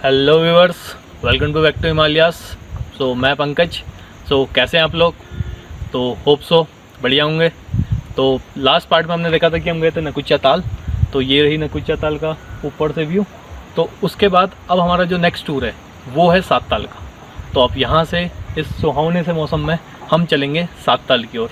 Hello viewers, welcome to back to Himalayas. मैं पंकज। कैसे हैं आप लोग? तो होप सो बढ़िया होंगे। तो लास्ट पार्ट में हमने देखा था कि हम गए थे नकुचा ताल। तो ये रही नकुचा ताल का ऊपर से व्यू। तो उसके बाद अब हमारा जो नेक्स्ट टूर है वो है सात ताल का। तो अब यहाँ से इस सुहावने से मौसम में हम चलेंगे सात ताल की ओर।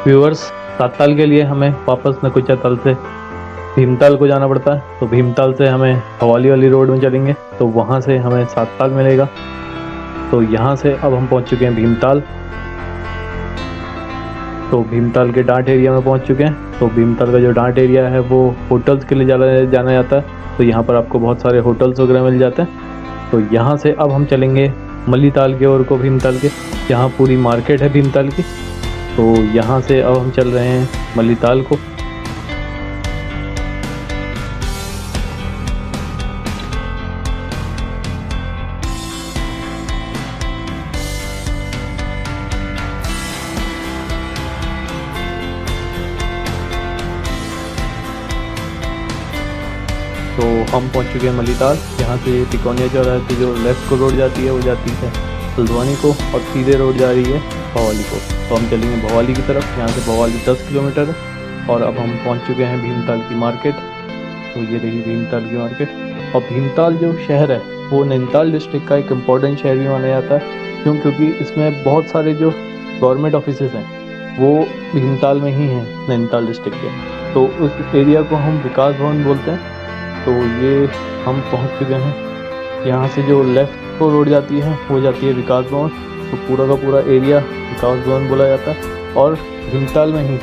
व्यूअर्स, सात ताल के लिए हमें वापस नकुचा ताल से भीमताल को जाना पड़ता है। तो भीमताल से हमें भवाली वाली रोड में चलेंगे तो वहाँ से हमें सात ताल मिलेगा। तो यहाँ से अब हम पहुँच चुके हैं भीमताल। तो भीमताल के डांट एरिया में पहुँच चुके हैं। तो भीमताल का जो डांट एरिया है वो होटल्स के लिए जाना जाता है। तो यहाँ पर आपको बहुत सारे होटल्स वगैरह मिल जाते हैं। तो यहाँ से अब हम चलेंगे मल्लीताल के ओर को, भीमताल के। यहाँ पूरी मार्केट है भीमताल की। तो यहाँ से अब हम चल रहे हैं मल्लीताल को। तो हम पहुँच चुके हैं मल्लीताल। यहाँ से तिकोनिया चौराहे से जो लेफ़्ट को रोड जाती है वो जाती है हल्द्वानी को, और सीधे रोड जा रही है भवाली को। तो हम चलेंगे भवाली की तरफ। यहाँ से भवाली 10 किलोमीटर है। और अब हम पहुँच चुके हैं भीमताल की मार्केट। तो ये रही भीमताल की मार्केट। और भीमताल जो शहर है वो नैनीताल डिस्ट्रिक्ट का एक इम्पॉर्टेंट शहर भी माना जाता है। क्योंकि इसमें बहुत सारे जो गवर्नमेंट ऑफिसेज हैं वो भीमताल में ही हैं, नैनीताल डिस्ट्रिक्ट के। तो उस एरिया को हम विकास भवन बोलते हैं। तो ये हम पहुंच चुके हैं। यहाँ से जो लेफ़्ट को रोड जाती है वो जाती है विकास भवन। तो पूरा का पूरा एरिया विकास भवन बोला जाता है। और भीमताल में ही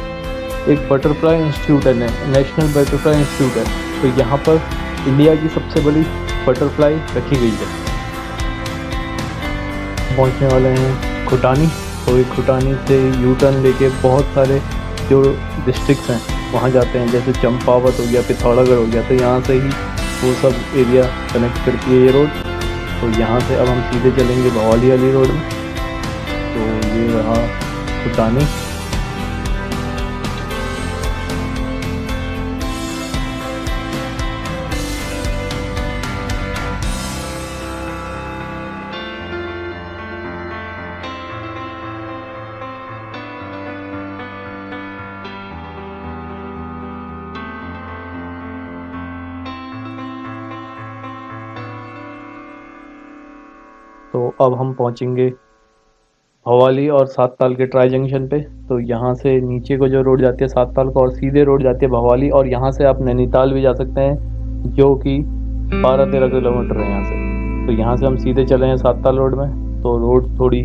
एक बटरफ्लाई इंस्टीट्यूट है, नेशनल बटरफ्लाई इंस्टीट्यूट है। तो यहाँ पर इंडिया की सबसे बड़ी बटरफ्लाई रखी गई है। पहुँचने वाले हैं खुटानी। तो ये खुटानी से यू टर्न लेके बहुत सारे जो डिस्ट्रिक्ट्स हैं वहाँ जाते हैं, जैसे चंपावत हो गया, पिथौरागढ़ हो गया। तो यहाँ से ही वो सब एरिया कनेक्ट करती है ये रोड। तो यहाँ से अब हम सीधे चलेंगे भवाली वाली रोड में। तो ये रहा खुटानी। तो अब हम पहुंचेंगे भवाली और सात ताल के ट्राई जंक्शन पे। तो यहाँ से नीचे को जो रोड जाती है सात ताल को, और सीधे रोड जाती है भवाली। और यहाँ से आप नैनीताल भी जा सकते हैं, जो कि 12-13 किलोमीटर है यहाँ से। तो यहाँ से हम सीधे चले हैं सात ताल रोड में। तो रोड थोड़ी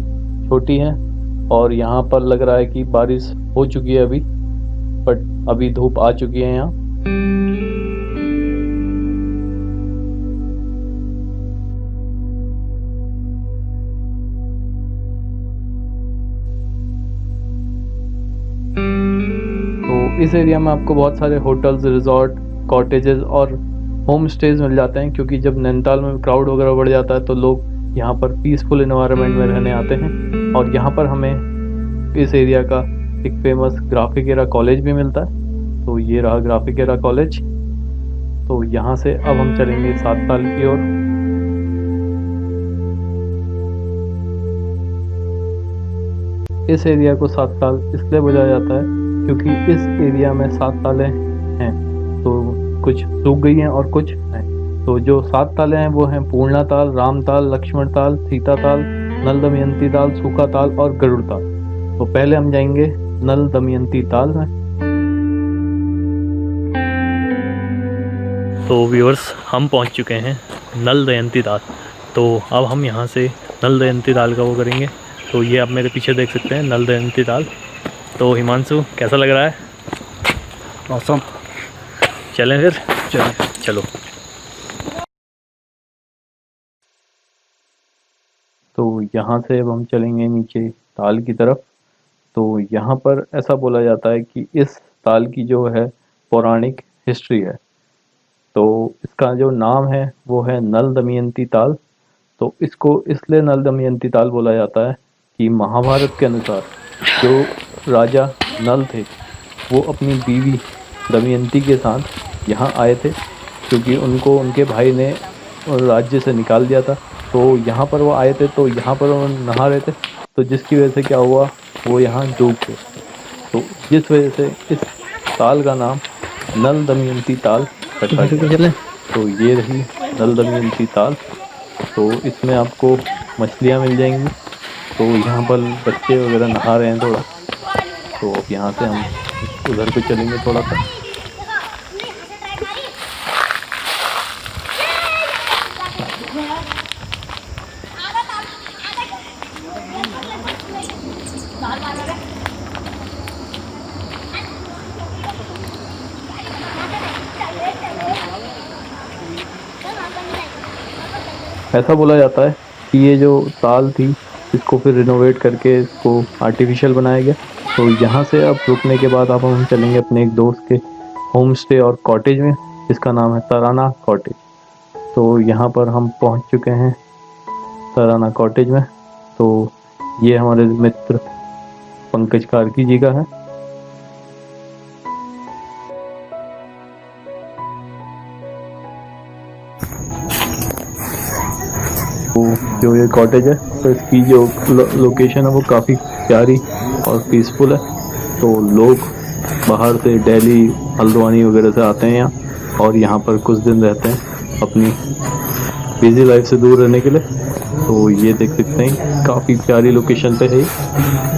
छोटी है और यहाँ पर लग रहा है कि बारिश हो चुकी है अभी, बट अभी धूप आ चुकी है यहाँ। तो इस एरिया में आपको बहुत सारे होटल्स, रिजॉर्ट, कॉटेजेस और होम स्टेज मिल जाते हैं। क्योंकि जब नैनीताल में क्राउड वगैरह बढ़ जाता है तो लोग यहाँ पर पीसफुल इन्वायरमेंट में रहने आते हैं। और यहाँ पर हमें इस एरिया का एक फेमस ग्राफिक एरा कॉलेज भी मिलता है। तो ये रहा ग्राफिक एरा कॉलेज। तो यहाँ से अब हम चलेंगे सात ताल की ओर। इस एरिया को सात ताल इसलिए बोला जाता है क्योंकि इस एरिया में सात तालें हैं। तो कुछ सूख गई हैं और कुछ हैं। तो जो सात तालें हैं वो हैं पूर्णा ताल, राम ताल, लक्ष्मण ताल, सीता ताल, नल दमयंती ताल, सूखा ताल और गरुड़ ताल। तो पहले हम जाएंगे नल दमयंती ताल में। तो व्यूअर्स, हम पहुंच चुके हैं नल दमयंती ताल। तो अब हम यहाँ से नल दमयंती ताल का वो करेंगे। तो ये आप मेरे पीछे देख सकते हैं नल दमयंती ताल। तो हिमांशु, कैसा लग रहा है? मौसम चलें फिर? चलो। तो यहाँ से अब हम चलेंगे नीचे ताल की तरफ। तो यहाँ पर ऐसा बोला जाता है कि इस ताल की जो है पौराणिक हिस्ट्री है। तो इसका जो नाम है वो है नल दमयंती ताल। तो इसको इसलिए नल दमयंती ताल बोला जाता है कि महाभारत के अनुसार जो राजा नल थे वो अपनी बीवी दमयंती के साथ यहाँ आए थे, क्योंकि उनको उनके भाई ने राज्य से निकाल दिया था। तो यहाँ पर वो आए थे, तो यहाँ पर वो नहा रहे थे, तो जिसकी वजह से क्या हुआ, वो यहाँ डूब गए। तो जिस वजह से इस ताल का नाम नल दमयंती ताल रखा गया। तो ये रही नल दमयंती ताल। तो इसमें आपको मछलियाँ मिल जाएंगी। तो यहाँ पर बच्चे वगैरह नहा रहे हैं थोड़ा। तो अब यहाँ से हम उधर पे चलेंगे थोड़ा सा। ऐसा बोला जाता है कि ये जो ताल थी इसको फिर रिनोवेट करके इसको आर्टिफिशियल बनाया गया। तो यहाँ से अब रुकने के बाद अब हम चलेंगे अपने एक दोस्त के होम स्टे और कॉटेज में, जिसका नाम है तराना कॉटेज। तो यहाँ पर हम पहुँच चुके हैं तराना कॉटेज में। तो ये हमारे मित्र पंकज कार्की जी का है। तो जो ये कॉटेज है, तो इसकी जो लोकेशन है वो काफ़ी प्यारी और पीसफुल है। तो लोग बाहर से दिल्ली हल्द्वानी वगैरह से आते हैं यहाँ, और यहाँ पर कुछ दिन रहते हैं अपनी बिजी लाइफ से दूर रहने के लिए। तो ये देख सकते हैं काफ़ी प्यारी लोकेशन पे है।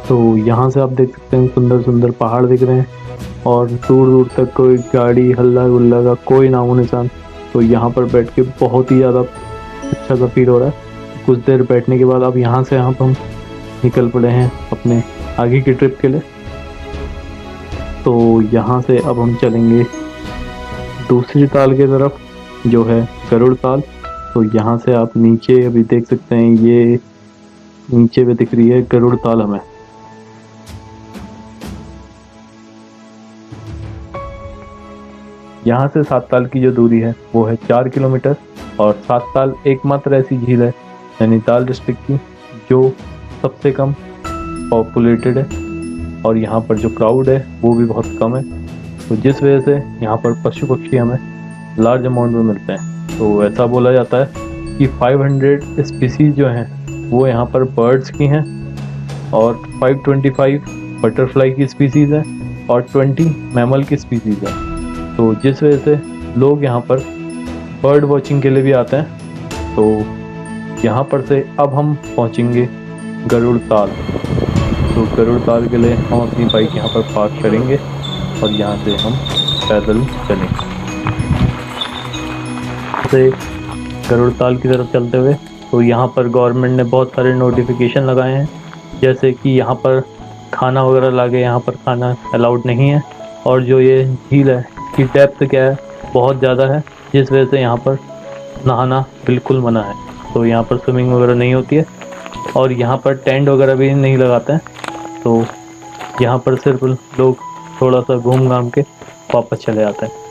तो यहाँ से आप देख सकते हैं सुंदर सुंदर पहाड़ दिख रहे हैं, और दूर दूर तक कोई गाड़ी हल्ला गुल्ला का कोई नामो निशान। तो यहाँ पर बैठ के बहुत ही ज़्यादा अच्छा सा फील हो रहा है। कुछ देर बैठने के बाद अब यहाँ से हम निकल पड़े हैं अपने आगे की ट्रिप के लिए। तो यहाँ से अब हम चलेंगे दूसरी ताल की तरफ, जो है गरुड़ ताल। तो यहाँ से आप नीचे अभी देख सकते हैं, ये नीचे पे दिख रही है गरुड़ ताल हमें। यहाँ से सात ताल की जो दूरी है वो है 4 किलोमीटर, और सात ताल एकमात्र ऐसी झील है नैनीताल डिस्ट्रिक्ट की जो सबसे कम पॉपुलेटेड है, और यहाँ पर जो क्राउड है वो भी बहुत कम है। तो जिस वजह से यहाँ पर पशु पक्षी हमें लार्ज अमाउंट में मिलते हैं। तो ऐसा बोला जाता है कि 500 स्पीसीज जो हैं वो यहाँ पर बर्ड्स की हैं, और 525 बटरफ्लाई की स्पीसीज़ हैं, और 20 मैमल की स्पीसीज़ हैं। तो जिस वजह से लोग यहाँ पर बर्ड वॉचिंग के लिए भी आते हैं। तो यहाँ पर से अब हम पहुँचेंगे गरुड़ ताल। तो गरुड़ ताल के लिए हम अपनी बाइक यहाँ पर पार्क करेंगे, और यहाँ से हम पैदल चलेंगे। से गरुड़ ताल की तरफ चलते हुए, तो यहाँ पर गवर्नमेंट ने बहुत सारे नोटिफिकेशन लगाए हैं, जैसे कि यहाँ पर खाना वगैरह लाके यहाँ पर खाना अलाउड नहीं है, और जो ये झील है इसकी डेप्थ क्या है बहुत ज़्यादा है, जिस वजह से यहाँ पर नहाना बिल्कुल मना है। तो यहाँ पर स्विमिंग वगैरह नहीं होती है, और यहाँ पर टेंट वगैरह भी नहीं लगाते हैं। तो यहाँ पर सिर्फ लोग थोड़ा सा घूम घाम के वापस चले जाते हैं।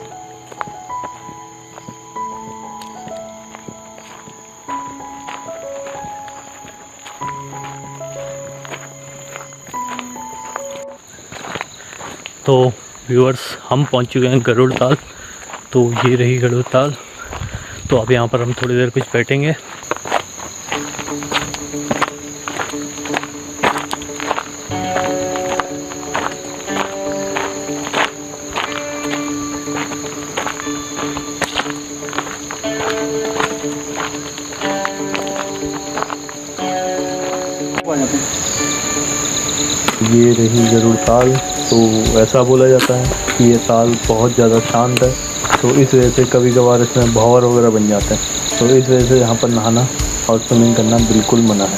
तो व्यूअर्स, हम पहुंच चुके हैं गरुड़ ताल। तो ये रही गरुड़ ताल। तो अब यहाँ पर हम थोड़ी देर कुछ बैठेंगे। ये रही गरुड़ ताल। तो ऐसा बोला जाता है कि ये ताल बहुत ज़्यादा शांत है, तो इस वजह से कभी कभार इसमें भंवर वगैरह बन जाते हैं। तो इस वजह से यहाँ पर नहाना और स्विमिंग करना बिल्कुल मना है।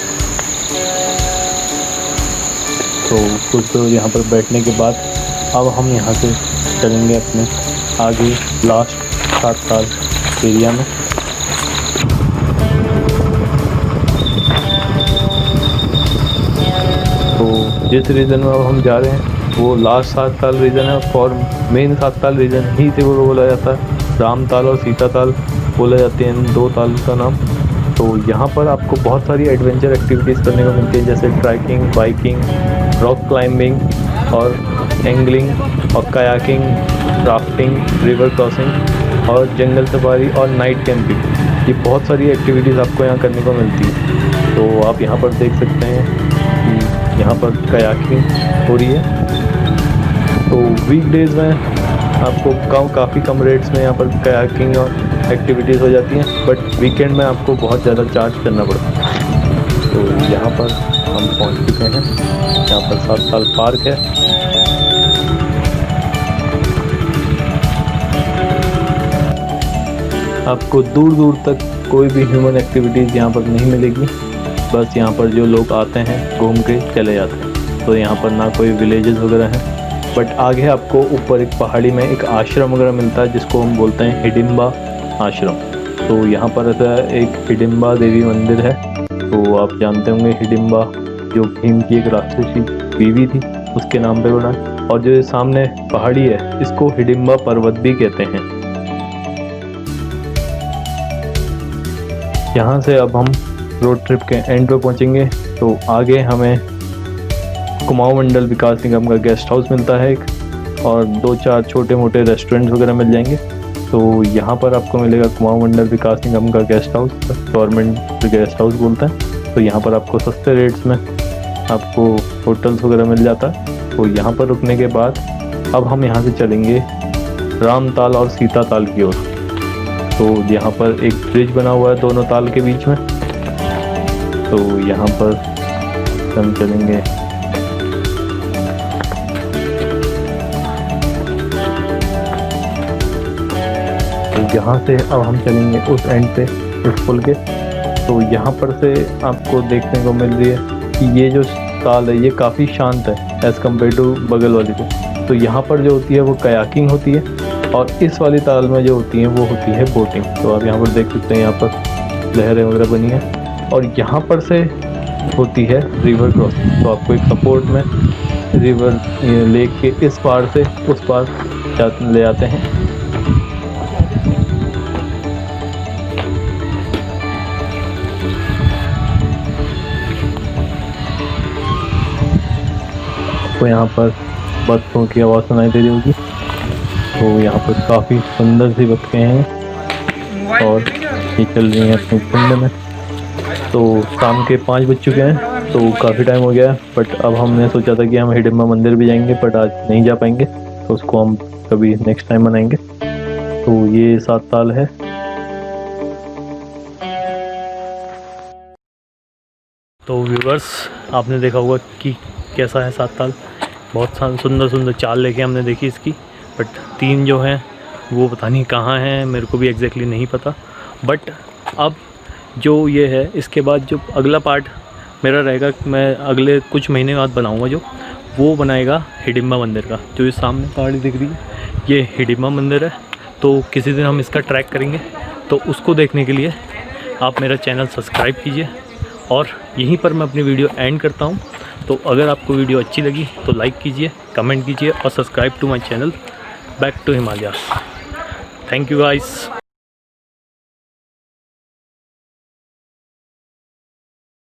तो कुछ देर यहाँ पर बैठने के बाद अब हम यहाँ से चलेंगे अपने आगे लास्ट 7 ताल एरिया में। तो जिस रीजन में अब हम जा रहे हैं वो लास्ट 7 ताल रीजन है, और मेन 7 ताल रीजन ही से वो बोला जाता है। राम ताल और सीता ताल बोले जाते हैं इन 2 ताल का नाम। तो यहाँ पर आपको बहुत सारी एडवेंचर एक्टिविटीज़ करने को मिलती है, जैसे ट्रैकिंग, बाइकिंग, रॉक क्लाइंबिंग और एंगलिंग और कायाकिंग, राफ्टिंग, रिवर क्रॉसिंग और जंगल सफारी और नाइट कैंपिंग। ये बहुत सारी एक्टिविटीज़ आपको यहाँ करने को मिलती है। तो आप यहाँ पर देख सकते हैं कि यहाँ पर कायाकिंग हो रही है। तो वीकडेज़ में आपको काफ़ी कम रेट्स में यहाँ पर कायाकिंग और एक्टिविटीज़ हो जाती हैं, बट वीकेंड में आपको बहुत ज़्यादा चार्ज करना पड़ता है। तो यहाँ पर हम पहुँच चुके हैं, यहाँ पर 7 ताल पार्क है। आपको दूर दूर तक कोई भी ह्यूमन एक्टिविटीज़ यहाँ पर नहीं मिलेगी, बस यहाँ पर जो लोग आते हैं घूम के चले जाते हैं। तो यहाँ पर ना कोई विलेजेस वगैरह हैं, बट आगे आपको ऊपर एक पहाड़ी में एक आश्रम वगैरह मिलता है जिसको हम बोलते हैं हिडिंबा आश्रम। तो यहाँ पर ऐसा एक हिडिंबा देवी मंदिर है। तो आप जानते होंगे हिडिंबा जो भीम की एक राक्षसी बीवी थी, उसके नाम पे बना। और जो सामने पहाड़ी है इसको हिडिंबा पर्वत भी कहते हैं। यहाँ से अब हम रोड ट्रिप के एंड पे पहुँचेंगे। तो आगे हमें कुमाऊं मंडल विकास निगम का गेस्ट हाउस मिलता है एक, और 2-4 छोटे मोटे रेस्टोरेंट्स वगैरह मिल जाएंगे। तो यहाँ पर आपको मिलेगा कुमाऊं मंडल विकास निगम का guest house, government guest house बोलते हैं। तो यहाँ पर आपको सस्ते रेट्स में आपको होटल्स वगैरह मिल जाता है। तो यहाँ पर रुकने के बाद अब हम यहाँ से चलेंगे राम ताल और सीता ताल की ओर। तो यहाँ पर एक ब्रिज बना हुआ है दोनों ताल के बीच में। तो यहाँ पर हम चलेंगे। तो यहाँ से अब हम चलेंगे उस एंड पे, उस पुल के। तो यहाँ पर से आपको देखने को मिल रही है कि ये जो ताल है ये काफ़ी शांत है एज़ कम्पेयर टू बगल वाली पे। तो यहाँ पर जो होती है वो कयाकिंग होती है, और इस वाली ताल में जो होती है वो होती है बोटिंग। तो आप यहाँ पर देख सकते हैं, यहाँ पर लहरें वगैरह बनी हैं, और यहाँ पर से होती है रिवर क्रॉसिंग। तो आपको एक सपोर्ट में रिवर लेक के इस पार से उस पार ले जाते हैं। आपको यहाँ पर बत्तों की आवाज़ सुनाई दे रही होगी। तो यहाँ पर काफ़ी सुंदर सी बत्तियाँ हैं और ये चल रही हैं अपने कुंड में। तो शाम के 5 बज चुके हैं, तो काफ़ी टाइम हो गया है। बट अब हमने सोचा था कि हम हिडिंबा मंदिर भी जाएंगे, बट आज नहीं जा पाएंगे, तो उसको हम कभी नेक्स्ट टाइम मनाएंगे। तो ये 7 ताल है। तो व्यूवर्स, आपने देखा होगा कि कैसा है 7 ताल। बहुत सुंदर सुंदर चाल लेके हमने देखी इसकी, बट 3 जो हैं वो पता नहीं कहाँ हैं, मेरे को भी एग्जैक्टली नहीं पता। बट अब जो ये है, इसके बाद जो अगला पार्ट मेरा रहेगा, मैं अगले कुछ महीने बाद बनाऊंगा, जो वो बनाएगा हिडिंबा मंदिर का। जो ये सामने पहाड़ी दिख रही है ये हिडिंबा मंदिर है। तो किसी दिन हम इसका ट्रैक करेंगे, तो उसको देखने के लिए आप मेरा चैनल सब्सक्राइब कीजिए। और यहीं पर मैं अपनी वीडियो एंड करता हूँ। तो अगर आपको वीडियो अच्छी लगी तो लाइक कीजिए, कमेंट कीजिए और subscribe to my channel back to Himalaya. Thank you guys.